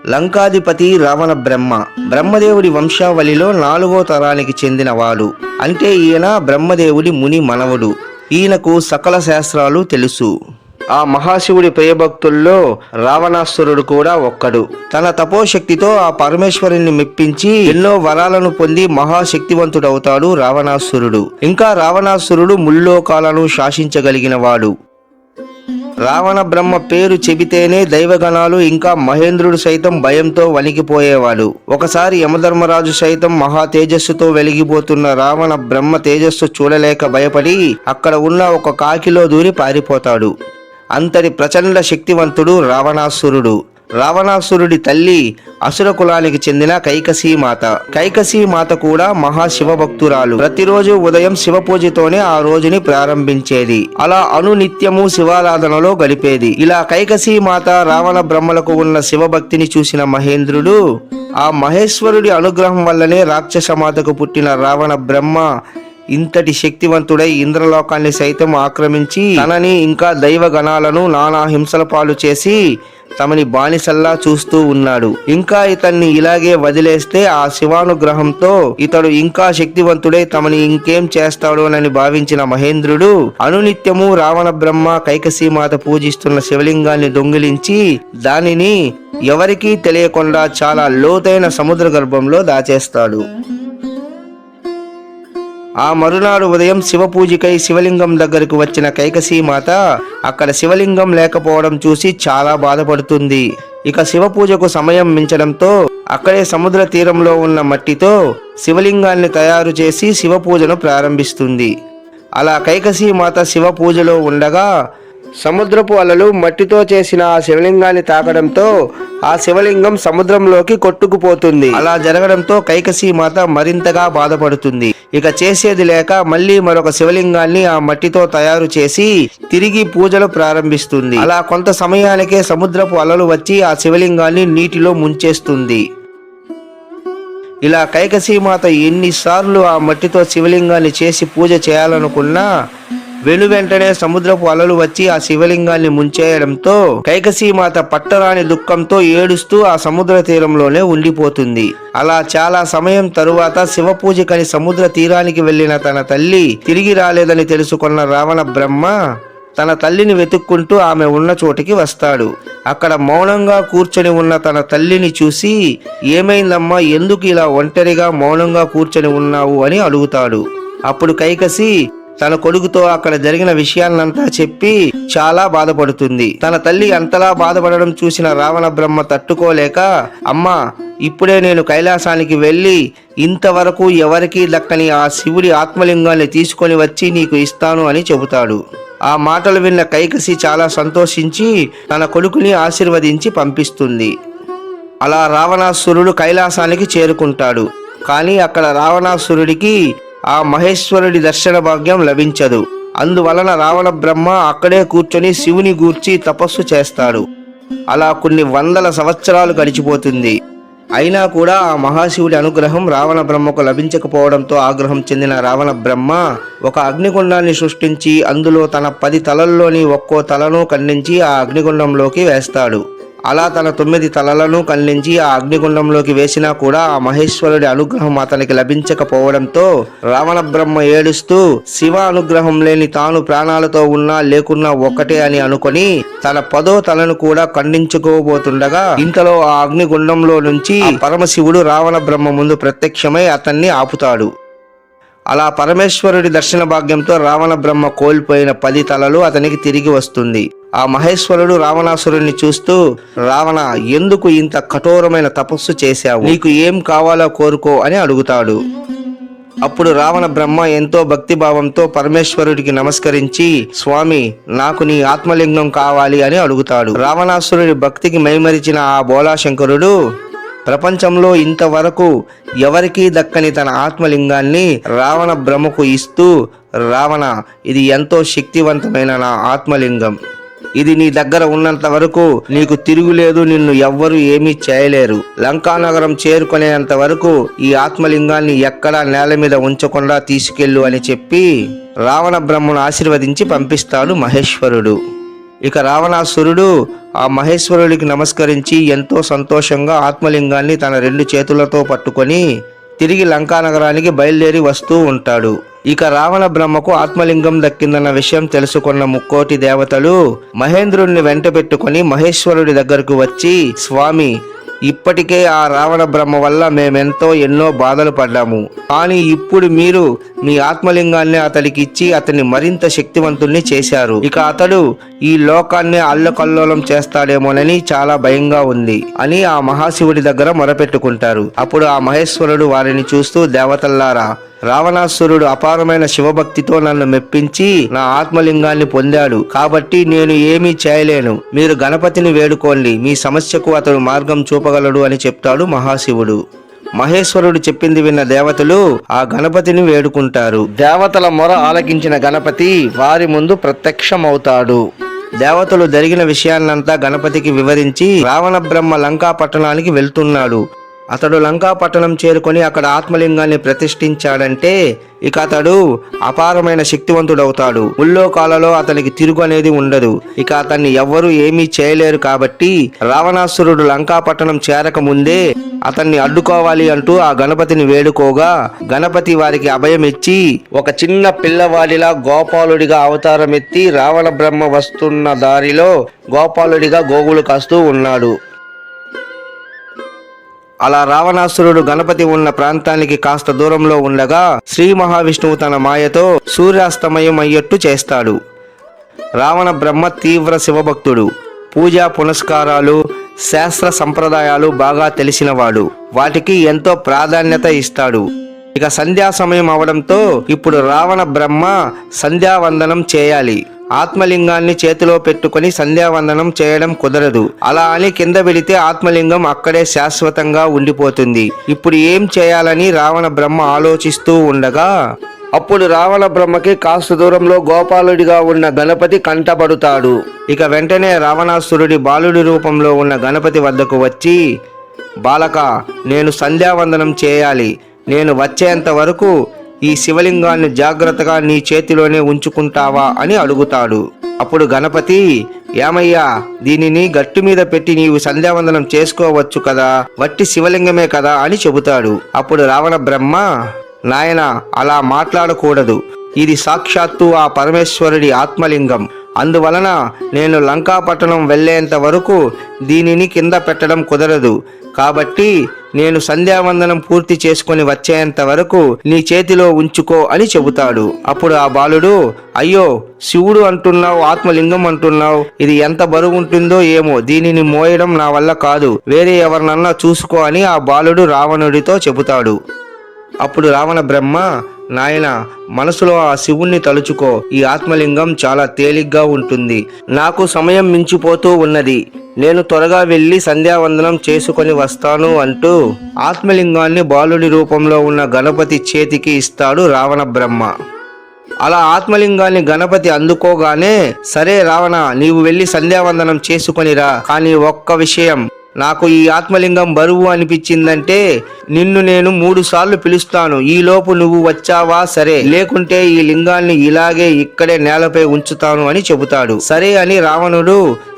లంకాధిపతి రావణ బ్రహ్మ బ్రహ్మదేవుడి వంశావళిలో 4వ తరానికి చెందినవాడు. అంటే ఈయన బ్రహ్మదేవుడి ముని మనవడు. ఈయనకు సకల శాస్త్రాలు తెలుసు. ఆ మహాశివుడి ప్రియభక్తుల్లో రావణాసురుడు కూడా ఒక్కడు. తన తపోశక్తితో ఆ పరమేశ్వరుని మెప్పించి ఎన్నో వరాలను పొంది మహాశక్తివంతుడవుతాడు రావణాసురుడు. ఇంకా రావణాసురుడు ముల్లోకాలను శాసించగలిగిన వాడు. రావణ బ్రహ్మ పేరు చెబితేనే దైవగణాలు ఇంకా మహేంద్రుడు సైతం భయంతో వణికిపోయేవాడు. ఒకసారి యమధర్మరాజు సైతం మహా తేజస్సుతో వెలిగిపోతున్న రావణ బ్రహ్మ తేజస్సు చూడలేక భయపడి అక్కడ ఉన్న ఒక కాకిలో దూరి పారిపోతాడు. అంతటి ప్రచండ శక్తివంతుడు రావణాసురుడు. రావణాసురుడి తల్లి అసుర కులానికి చెందిన కైకసీమాత. కైకసీమాత కూడా మహాశివభక్తురాలు. ప్రతిరోజు ఉదయం శివ పూజతోనే ఆ రోజుని ప్రారంభించేది. అలా అనునిత్యము శివారాధనలో గడిపేది. ఇలా కైకసీమాత రావణ బ్రహ్మలకు ఉన్న శివభక్తిని చూసిన మహేంద్రుడు ఆ మహేశ్వరుడి అనుగ్రహం వల్లనే రాక్షసమాతకు పుట్టిన రావణ బ్రహ్మ ఇంతటి శక్తివంతుడై ఇంద్రలోకాన్ని సైతం ఆక్రమించి తనని ఇంకా దైవ గణాలను నానా హింసల పాలు చేసి తమని బానిసల్లా చూస్తూ ఉన్నాడు. ఇంకా ఇతన్ని ఇలాగే వదిలేస్తే ఆ శివానుగ్రహంతో ఇతడు ఇంకా శక్తివంతుడై తమని ఇంకేం చేస్తాడోనని భావించిన మహేంద్రుడు అనునిత్యము రావణ బ్రహ్మ కైకసీమాత పూజిస్తున్న శివలింగాన్ని దొంగిలించి దానిని ఎవరికీ తెలియకుండా చాలా లోతైన సముద్ర గర్భంలో దాచేస్తాడు. ఆ మరునాడు ఉదయం శివ పూజకై శివలింగం దగ్గరకు వచ్చిన కైకసీమాత అక్కడ శివలింగం లేకపోవడం చూసి చాలా బాధపడుతుంది. ఇక శివ పూజకు సమయం మించడంతో అక్కడే సముద్ర తీరంలో ఉన్న మట్టితో శివలింగాన్ని తయారు చేసి శివ పూజను ప్రారంభిస్తుంది. అలా కైకసీమాత శివ పూజలో ఉండగా సముద్రపు అలలు మట్టితో చేసిన ఆ శివలింగాన్ని తాకడంతో ఆ శివలింగం సముద్రంలోకి కొట్టుకుపోతుంది. అలా జరగడంతో కైకసీమాత మరింతగా బాధపడుతుంది. ఇక చేసేది లేక మళ్ళీ మరొక శివలింగాన్ని ఆ మట్టితో తయారు చేసి తిరిగి పూజలు ప్రారంభిస్తుంది. అలా కొంత సమయానికే సముద్రపు అలలు వచ్చి ఆ శివలింగాన్ని నీటిలో ముంచేస్తుంది. ఇలా కైకసీమాత ఎన్నిసార్లు ఆ మట్టితో శివలింగాన్ని చేసి పూజ చేయాలనుకున్నా వెనువెంటనే సముద్రపు అలలు వచ్చి ఆ శివలింగాన్ని ముంచేయడంతో కైకసీమాత పట్టరాని దుఃఖంతో ఏడుస్తూ ఆ సముద్ర తీరంలోనే ఉండిపోతుంది. అలా చాలా సమయం తరువాత శివ పూజకని సముద్ర తీరానికి వెళ్లిన తన తల్లి తిరిగి రాలేదని తెలుసుకున్న రావణ బ్రహ్మ తన తల్లిని వెతుక్కుంటూ ఆమె ఉన్న చోటికి వస్తాడు. అక్కడ మౌనంగా కూర్చొని ఉన్న తన తల్లిని చూసి ఏమైందమ్మా, ఎందుకు ఇలా ఒంటరిగా మౌనంగా కూర్చొని ఉన్నావు అని అడుగుతాడు. అప్పుడు కైకసి తన కొడుకుతో అక్కడ జరిగిన విషయాన్నంతా చెప్పి చాలా బాధపడుతుంది. తన తల్లి అంతలా బాధపడడం చూసిన రావణ బ్రహ్మ తట్టుకోలేక, అమ్మా, ఇప్పుడే నేను కైలాసానికి వెళ్ళి ఇంతవరకు ఎవరికీ దక్కని ఆ శివుడి ఆత్మలింగాన్ని తీసుకొని వచ్చి నీకు ఇస్తాను అని చెబుతాడు. ఆ మాటలు విన్న కైకసి చాలా సంతోషించి తన కొడుకుని ఆశీర్వదించి పంపిస్తుంది. అలా రావణాసురుడు కైలాసానికి చేరుకుంటాడు. కానీ అక్కడ రావణాసురుడికి ఆ మహేశ్వరుడి దర్శన భాగ్యం లభించదు. అందువలన రావణ బ్రహ్మ అక్కడే కూర్చొని శివుని గూర్చి తపస్సు చేస్తాడు. అలా కొన్ని వందల సంవత్సరాలు గడిచిపోతుంది. అయినా కూడా ఆ మహాశివుడి అనుగ్రహం రావణ బ్రహ్మకు లభించకపోవడంతో ఆగ్రహం చెందిన రావణ బ్రహ్మ ఒక అగ్నిగుండాన్ని సృష్టించి అందులో తన 10 తలల్లోని ఒక్కో తలను ఖండించి ఆ అగ్నిగుండంలోకి వేస్తాడు. అలా తన 9 తలలను ఖండించి ఆ అగ్నిగుండంలోకి వేసినా కూడా ఆ మహేశ్వరుడి అనుగ్రహం అతనికి లభించకపోవడంతో రావణ బ్రహ్మ ఏడుస్తూ శివ అనుగ్రహం లేని తాను ప్రాణాలతో ఉన్నా లేకున్నా ఒక్కటే అని అనుకొని తన 10వ తలను కూడా ఖండించుకోబోతుండగా ఇంతలో ఆ అగ్నిగుండంలో నుంచి పరమశివుడు రావణ బ్రహ్మ ముందు ప్రత్యక్షమై అతన్ని ఆపుతాడు. అలా పరమేశ్వరుడి దర్శన భాగ్యంతో రావణ బ్రహ్మ కోల్పోయిన 10 తలలు అతనికి తిరిగి వస్తుంది. ఆ మహేశ్వరుడు రావణాసురుడిని చూస్తూ, రావణ, ఎందుకు ఇంత కఠోరమైన తపస్సు చేశావు? నీకు ఏం కావాలో కోరుకో అని అడుగుతాడు. అప్పుడు రావణ బ్రహ్మ ఎంతో భక్తిభావంతో పరమేశ్వరుడికి నమస్కరించి, స్వామి, నాకు నీ ఆత్మలింగం కావాలి అని అడుగుతాడు. రావణాసురుడి భక్తికి మైమరిచిన ఆ బోళాశంకరుడు ప్రపంచంలో ఇంతవరకు ఎవరికీ దక్కని తన ఆత్మలింగాన్ని రావణ బ్రహ్మకు ఇస్తూ, రావణ, ఇది ఎంతో శక్తివంతమైన నా ఆత్మలింగం. ఇది నీ దగ్గర ఉన్నంత వరకు నీకు తిరుగులేదు, నిన్ను ఎవ్వరూ ఏమీ చేయలేరు. లంకానగరం చేరుకునేంత వరకు ఈ ఆత్మలింగాన్ని ఎక్కడా నేల మీద ఉంచకుండా తీసుకెళ్ళు అని చెప్పి రావణ బ్రహ్మను ఆశీర్వదించి పంపిస్తాడు మహేశ్వరుడు. ఇక రావణాసురుడు ఆ మహేశ్వరుడికి నమస్కరించి ఎంతో సంతోషంగా ఆత్మలింగాన్ని తన 2 చేతులతో పట్టుకొని తిరిగి లంకా నగరానికి బయలుదేరి వస్తూ ఉంటాడు. ఇక రావణ బ్రహ్మకు ఆత్మలింగం దక్కిందన్న విషయం తెలుసుకున్న ముక్కోటి దేవతలు మహేంద్రుణ్ణి వెంట పెట్టుకుని మహేశ్వరుడి దగ్గరకు వచ్చి, స్వామి, ఇప్పటికే ఆ రావణ బ్రహ్మ వల్ల మేమెంతో ఎన్నో బాధలు పడ్డాము. కానీ ఇప్పుడు మీరు మీ ఆత్మలింగాన్ని అతడికి ఇచ్చి అతన్ని మరింత శక్తివంతుణ్ణి చేశారు. ఇక అతడు ఈ లోకాన్ని అల్లకల్లోలం చేస్తాడేమోనని చాలా భయంగా ఉంది అని ఆ మహాశివుడి దగ్గర మొరపెట్టుకుంటారు. అప్పుడు ఆ మహేశ్వరుడు వారిని చూస్తూ, దేవతల్లారా, రావణాసురుడు అపారమైన శివభక్తితో నన్ను మెప్పించి నా ఆత్మలింగాన్ని పొందాడు. కాబట్టి నేను ఏమీ చేయలేను. మీరు గణపతిని వేడుకోండి, మీ సమస్యకు అతడు మార్గం చూపగలడు అని చెప్తాడు మహాశివుడు. మహేశ్వరుడు చెప్పింది విన్న దేవతలు ఆ గణపతిని వేడుకుంటారు. దేవతల మొర ఆలకించిన గణపతి వారి ముందు ప్రత్యక్షమవుతాడు. దేవతలు జరిగిన విషయాన్నంతా గణపతికి వివరించి రావణ బ్రహ్మ లంకా పట్టణానికి వెళ్తున్నాడు. అతడు లంకా పట్టణం చేరుకొని అక్కడ ఆత్మలింగాన్ని ప్రతిష్ఠించాడంటే ఇక అతడు అపారమైన శక్తివంతుడవుతాడు. ముల్లోకాలలో అతనికి తిరుగు అనేది ఉండదు. ఇక అతన్ని ఎవ్వరూ ఏమీ చేయలేరు. కాబట్టి రావణాసురుడు లంకా పట్టణం చేరక ముందే అతన్ని అడ్డుకోవాలి అంటూ ఆ గణపతిని వేడుకోగా గణపతి వారికి అభయం ఇచ్చి ఒక చిన్న పిల్లవాడిలా గోపాలుడిగా అవతారం ఎత్తి రావణ బ్రహ్మ వస్తున్న దారిలో గోపాలుడిగా గోగులు కాస్తూ ఉన్నాడు. అలా రావణాసురుడు గణపతి ఉన్న ప్రాంతానికి కాస్త దూరంలో ఉండగా శ్రీ మహావిష్ణువు తన మాయతో సూర్యాస్తమయం అయ్యేట్టు చేస్తాడు. రావణ బ్రహ్మ తీవ్ర శివభక్తుడు. పూజా పునస్కారాలు, శాస్త్ర సంప్రదాయాలు బాగా తెలిసినవాడు. వాటికి ఎంతో ప్రాధాన్యత ఇస్తాడు. ఇక సంధ్యా సమయం అవడంతో ఇప్పుడు రావణ బ్రహ్మ సంధ్యావందనం చేయాలి. ఆత్మలింగాన్ని చేతిలో పెట్టుకొని సంధ్యావందనం చేయడం కుదరదు. అలా అని కింద వెళితే ఆత్మలింగం అక్కడే శాశ్వతంగా ఉండిపోతుంది. ఇప్పుడు ఏం చేయాలని రావణ బ్రహ్మ ఆలోచిస్తూ ఉండగా అప్పుడు రావణ బ్రహ్మకి కాస్త దూరంలో గోపాలుడిగా ఉన్న గణపతి కంటపడుతాడు. ఇక వెంటనే రావణాసురుడి బాలుడి రూపంలో ఉన్న గణపతి వద్దకు వచ్చి, బాలక, నేను సంధ్యావందనం చేయాలి. నేను వచ్చేంత వరకు ఈ శివలింగాన్ని జాగ్రత్తగా నీ చేతిలోనే ఉంచుకుంటావా అని అడుగుతాడు. అప్పుడు గణపతి, ఏమయ్యా, దీనిని గట్టు మీద పెట్టి నీవు సంధ్యావందనం చేసుకోవచ్చు కదా, వట్టి శివలింగమే కదా అని చెబుతాడు. అప్పుడు రావణ బ్రహ్మ, నాయనా, అలా మాట్లాడకూడదు. ఇది సాక్షాత్తు ఆ పరమేశ్వరుడి ఆత్మలింగం. అందువలన నేను లంకాపట్టణం వెళ్లేంత వరకు దీనిని కింద పెట్టడం కుదరదు. కాబట్టి నేను సంధ్యావందనం పూర్తి చేసుకుని వచ్చేంత వరకు నీ చేతిలో ఉంచుకో అని చెబుతాడు. అప్పుడు ఆ బాలుడు, అయ్యో, శివుడు అంటున్నావు, ఆత్మలింగం అంటున్నావు, ఇది ఎంత బరువు ఉంటుందో ఏమో, దీనిని మోయడం నా వల్ల కాదు, వేరే ఎవరినన్నా చూసుకో అని ఆ బాలుడు రావణుడితో చెబుతాడు. అప్పుడు రావణ బ్రహ్మ, నాయన, మనసులో ఆ శివుణ్ణి తలుచుకో, ఈ ఆత్మలింగం చాలా తేలిగ్గా ఉంటుంది. నాకు సమయం మించిపోతూ ఉన్నది, నేను త్వరగా వెళ్లి సంధ్యావందనం చేసుకొని వస్తాను అంటూ ఆత్మలింగాన్ని బాలుడి రూపంలో ఉన్న గణపతి చేతికి ఇస్తాడు రావణ బ్రహ్మ. అలా ఆత్మలింగాన్ని గణపతి అందుకోగానే, సరే రావణ, నీవు వెళ్లి సంధ్యావందనం చేసుకొనిరా. కానీ ఒక్క విషయం, నాకు ఈ ఆత్మలింగం బరువు అనిపించిందంటే నిన్ను నేను 3 సార్లు పిలుస్తాను. ఈలోపు నువ్వు వచ్చావా సరే, లేకుంటే ఈ లింగాన్ని ఇలాగే ఇక్కడే నేలపై ఉంచుతాను అని చెబుతాడు. సరే అని రావణుడు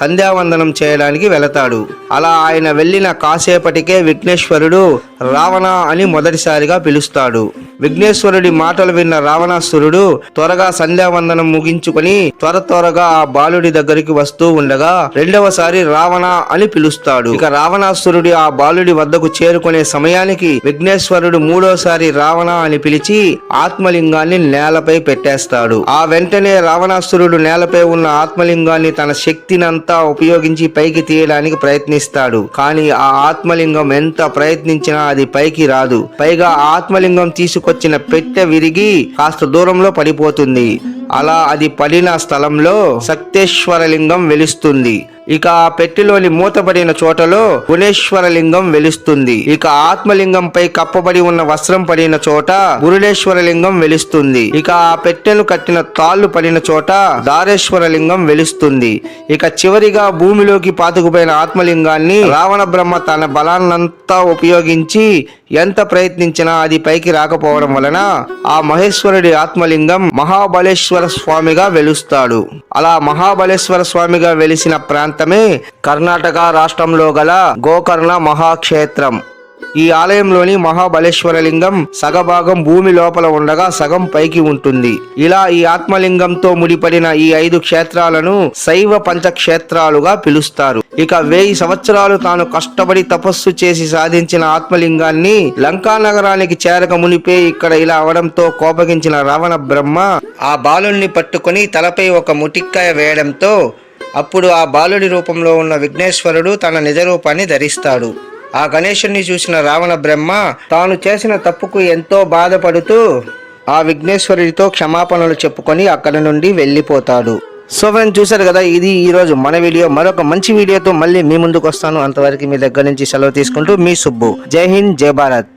సంధ్యావందనం చేయడానికి వెళతాడు. అలా ఆయన వెళ్ళిన కాసేపటికే విఘ్నేశ్వరుడు రావణ అని మొదటిసారిగా పిలుస్తాడు. విఘ్నేశ్వరుడి మాటలు విన్న రావణాసురుడు త్వరగా సంధ్యావందనం ముగించుకొని త్వరగా ఆ బాలుడి దగ్గరికి వస్తూ ఉండగా రెండవసారి రావణ అని పిలుస్తాడు. ఇక రావణాసురుడి ఆ బాలుడి వద్దకు చేరుకునే సమయానికి విఘ్నేశ్వరుడు మూడోసారి రావణ అని పిలిచి ఆత్మలింగాన్ని నేలపై పెట్టేస్తాడు. ఆ వెంటనే రావణాసురుడు నేలపై ఉన్న ఆత్మలింగాన్ని తన శక్తినంతా ఉపయోగించి పైకి తీయడానికి ప్రయత్నిస్తాడు. కానీ ఆ ఆత్మలింగం ఎంత ప్రయత్నించినా అది పైకి రాదు. పైగా ఆత్మలింగం తీసుకొచ్చిన పెట్టె విరిగి కాస్త దూరంలో పడిపోతుంది. అలా అది పడిన స్థలంలో సక్తేశ్వరలింగం వెలుస్తుంది. ఇక ఆ పెట్టెలోని మూతబడిన చోటలో గుణేశ్వర లింగం వెలుస్తుంది. ఇక ఆత్మలింగంపై కప్పబడి ఉన్న వస్త్రం పడిన చోట గురుడేశ్వర లింగం వెలుస్తుంది. ఇక ఆ పెట్టెను కట్టిన తాళ్లు పడిన చోట దారేశ్వర లింగం వెలుస్తుంది. ఇక చివరిగా భూమిలోకి పాతుకుపోయిన ఆత్మలింగాన్ని రావణ బ్రహ్మ తన బలాన్నంతా ఉపయోగించి ఎంత ప్రయత్నించినా అది పైకి రాకపోవడం వలన ఆ మహేశ్వరుడి ఆత్మలింగం మహాబలేశ్వర స్వామిగా వెలుస్తాడు. అలా మహాబలేశ్వర స్వామిగా వెలిసిన ప్రాంతమే కర్ణాటక రాష్ట్రంలో గల గోకర్ణ మహాక్షేత్రం. ఈ ఆలయంలోని మహాబలేశ్వర లింగం సగభాగం భూమి లోపల ఉండగా సగం పైకి ఉంటుంది. ఇలా ఈ ఆత్మలింగంతో ముడిపడిన ఈ 5 క్షేత్రాలను శైవ పంచక్షేత్రాలుగా పిలుస్తారు. ఇక 1000 సంవత్సరాలు తాను కష్టపడి తపస్సు చేసి సాధించిన ఆత్మలింగాన్ని లంకా నగరానికి చేరక మునిపే ఇక్కడ ఇలా అవడంతో కోపగించిన రావణ బ్రహ్మ ఆ బాలుణ్ణి పట్టుకుని తలపై ఒక ముటిక్కాయ వేయడంతో అప్పుడు ఆ బాలుడి రూపంలో ఉన్న విఘ్నేశ్వరుడు తన నిజ రూపాన్ని ధరిస్తాడు. ఆ గణేశుణ్ణి చూసిన రావణ బ్రహ్మ తాను చేసిన తప్పుకు ఎంతో బాధపడుతూ ఆ విఘ్నేశ్వరుడితో క్షమాపణలు చెప్పుకొని అక్కడి నుండి వెళ్ళిపోతాడు. సో ఫ్రెండ్స్, చూశారు కదా, ఇది ఈ రోజు మన వీడియో. మరొక మంచి వీడియోతో మళ్ళీ మీ ముందుకు వస్తాను. అంతవరకు మీ దగ్గర నుంచి సెలవు తీసుకుంటూ మీ సుబ్బు. జై హింద్, జై భారత్.